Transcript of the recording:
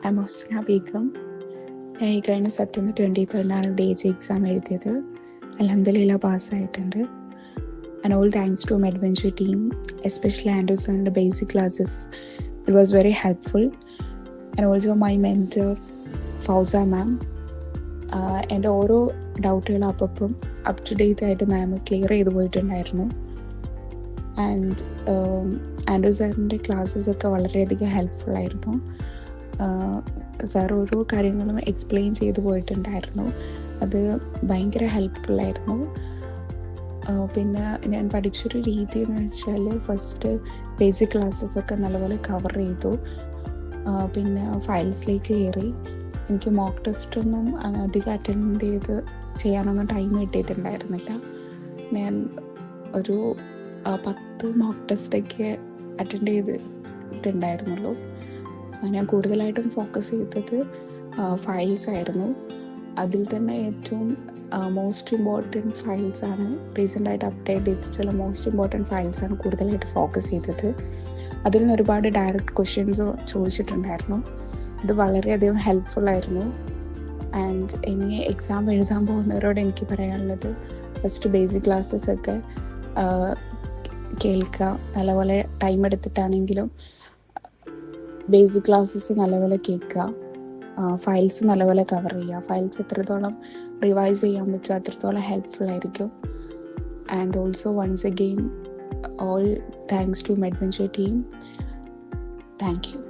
I M ഹുസ്ന ബീഗം. ഞാൻ ഈ കഴിഞ്ഞ സെപ്റ്റംബർ 23 DHE എക്സാം എഴുതിയത്. അൽഹംദുലില്ലാ പാസ്സായിട്ടുണ്ട്. And all thanks to adventure team, especially ആൻഡ്രൂസിൻ്റെ basic classes. It was very helpful. And also my mentor Fousa ma'am. എൻ്റെ ഓരോ ഡൗട്ടുകളും അപ്പം അപ് ടു ഡേറ്റ് ആയിട്ട് മാം ക്ലിയർ ചെയ്ത് പോയിട്ടുണ്ടായിരുന്നു. ആൻഡ് ആൻഡ്രൂ സാറിൻ്റെ ക്ലാസ്സസൊക്കെ വളരെയധികം ഹെൽപ്ഫുള്ളായിരുന്നു. സാർ ഓരോ കാര്യങ്ങളും എക്സ്പ്ലെയിൻ ചെയ്തു പോയിട്ടുണ്ടായിരുന്നു. അത് ഭയങ്കര ഹെൽപ്ഫുള്ളായിരുന്നു. പിന്നെ ഞാൻ പഠിച്ചൊരു രീതി എന്ന് വെച്ചാൽ ഫസ്റ്റ് ബേസിക് ക്ലാസ്സസൊക്കെ നല്ലപോലെ കവർ ചെയ്തു. പിന്നെ ഫയൽസിലേക്ക് കയറി. എനിക്ക് മോക്ക് ടെസ്റ്റൊന്നും അധികം അറ്റൻഡ് ചെയ്യാനൊന്നും ടൈം കിട്ടിയിട്ടുണ്ടായിരുന്നില്ല. ഞാൻ ഒരു 10 മോക്ക് ടെസ്റ്റൊക്കെ അറ്റൻഡ് ചെയ്തിട്ടുണ്ടായിരുന്നുള്ളൂ. ഞാൻ കൂടുതലായിട്ടും ഫോക്കസ് ചെയ്തത് ഫയൽസ് ആയിരുന്നു. അതിൽ തന്നെ ഏറ്റവും മോസ്റ്റ് ഇമ്പോർട്ടൻറ്റ് ഫയൽസാണ്, റീസെൻ്റായിട്ട് അപ്ഡേറ്റ് ചെയ്തിട്ടുള്ള മോസ്റ്റ് ഇമ്പോർട്ടൻറ്റ് ഫയൽസാണ് കൂടുതലായിട്ട് ഫോക്കസ് ചെയ്തത്. അതിൽ നിന്ന് ഒരുപാട് ഡയറക്റ്റ് ക്വസ്റ്റ്യൻസ് ചോദിച്ചിട്ടുണ്ടായിരുന്നു. ഇത് വളരെയധികം ഹെൽപ്ഫുള്ളായിരുന്നു. ആൻഡ് ഇനി എക്സാം എഴുതാൻ പോകുന്നവരോട് എനിക്ക് പറയാനുള്ളത്, ഫസ്റ്റ് ബേസിക് ക്ലാസ്സസൊക്കെ കേൾക്കുക. നല്ലപോലെ ടൈം എടുത്തിട്ടാണെങ്കിലും ബേസിക് ക്ലാസ്സസ് നല്ലപോലെ കേൾക്കുക. ഫയൽസ് നല്ലപോലെ കവർ ചെയ്യുക. ഫയൽസ് എത്രത്തോളം റിവൈസ് ചെയ്യാൻ പറ്റുമോ അത്രത്തോളം ഹെൽപ്ഫുൾ ആയിരിക്കും. And also once again all thanks to adventure team. Thank U.